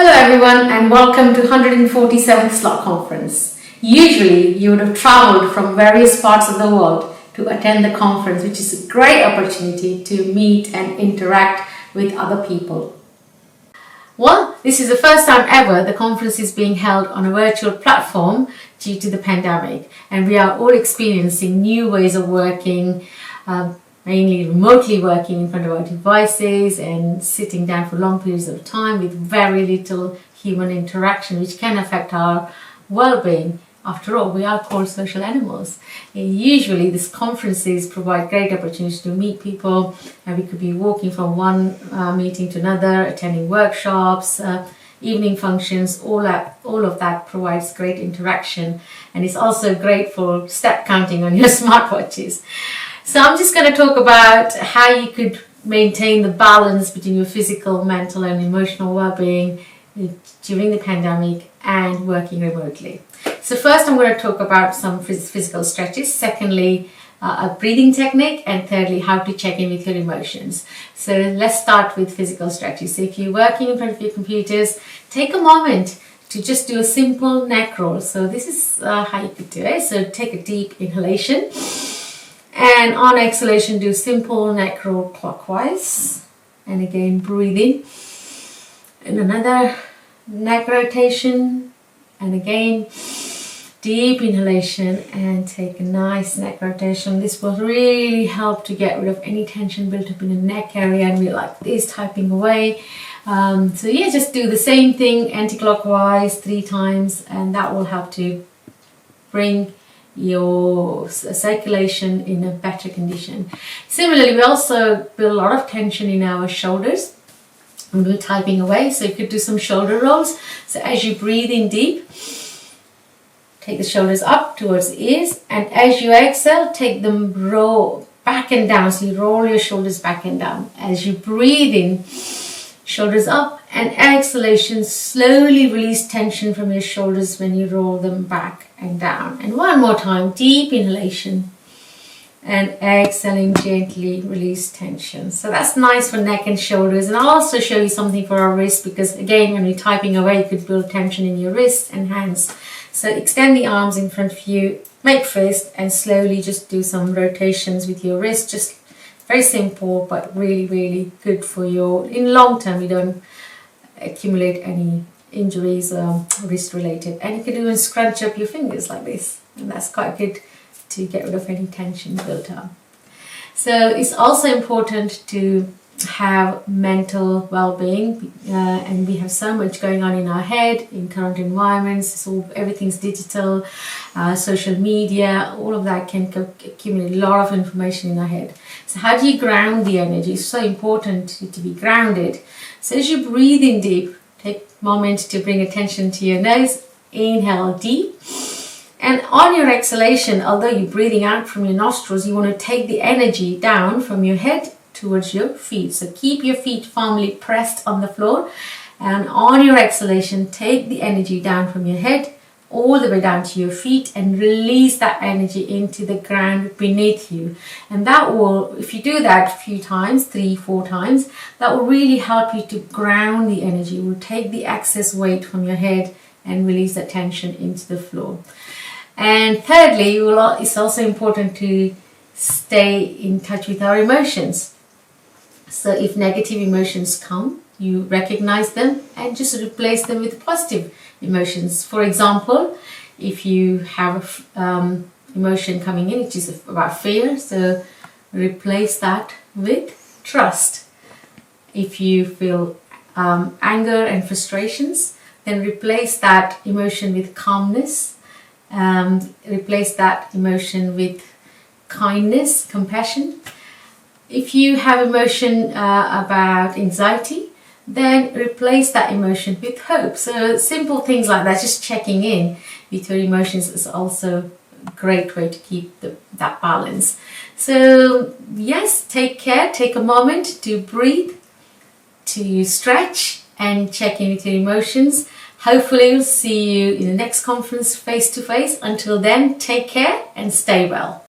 Hello everyone and welcome to 147th Slot Conference. Usually you would have travelled from various parts of the world to attend the conference, which is a great opportunity to meet and interact with other people. Well, this is the first time ever the conference is being held on a virtual platform due to the pandemic, and we are all experiencing new ways of working, mainly remotely working in front of our devices and sitting down for long periods of time with very little human interaction, which can affect our well-being. After all, we are called social animals. And usually these conferences provide great opportunities to meet people, and we could be walking from one meeting to another, attending workshops, evening functions. All of that provides great interaction, and it's also great for step counting on your smartwatches. So I'm just going to talk about how you could maintain the balance between your physical, mental and emotional well-being during the pandemic and working remotely. So first I'm going to talk about some physical stretches. Secondly, a breathing technique. And thirdly, how to check in with your emotions. So let's start with physical stretches. So if you're working in front of your computers, take a moment to just do a simple neck roll. So this is how you could do it. So take a deep inhalation. And on exhalation, do simple neck roll clockwise. And again, breathe in. And another neck rotation. And again, deep inhalation and take a nice neck rotation. This will really help to get rid of any tension built up in the neck area, and we like this, typing away. So yeah, just do the same thing anti-clockwise 3 times, and that will help to bring your circulation in a better condition. Similarly, we also build a lot of tension in our shoulders and we're typing away, so you could do some shoulder rolls. So as you breathe in deep, take the shoulders up towards the ears, and as you exhale, take them roll back and down. So you roll your shoulders back and down. As you breathe in, shoulders up, and exhalation, slowly release tension from your shoulders when you roll them back and down. And one more time, deep inhalation and exhaling, gently release tension. So that's nice for neck and shoulders. And I'll also show you something for our wrists, because again, when you're typing away, you could build tension in your wrists and hands. So extend the arms in front of you, make fist, and slowly just do some rotations with your wrist. Just very simple, but really, really good for in long term, you don't accumulate any injuries wrist related. And you can even scrunch up your fingers like this, and that's quite good to get rid of any tension built up. So it's also important to have mental well-being, and we have so much going on in our head in current environments. So everything's digital, social media, all of that can accumulate a lot of information in our head. So how do you ground the energy? It's so important to be grounded. So as you breathe in deep, take a moment to bring attention to your nose. Inhale deep. And on your exhalation, although you're breathing out from your nostrils, you want to take the energy down from your head towards your feet. So keep your feet firmly pressed on the floor, and on your exhalation, take the energy down from your head all the way down to your feet and release that energy into the ground beneath you. And that will, if you do that a few times, 3-4 times, that will really help you to ground the energy. It will take the excess weight from your head and release that tension into the floor. And thirdly, it's also important to stay in touch with our emotions. So if negative emotions come, you recognize them and just replace them with positive emotions. For example, if you have emotion coming in, which is about fear, so replace that with trust. If you feel anger and frustrations, then replace that emotion with calmness. Replace that emotion with kindness, compassion. If you have emotion about anxiety, then replace that emotion with hope. So simple things like that, just checking in with your emotions is also a great way to keep that balance. So yes, take care, take a moment to breathe, to stretch and check in with your emotions. Hopefully we'll see you in the next conference face to face. Until then, take care and stay well.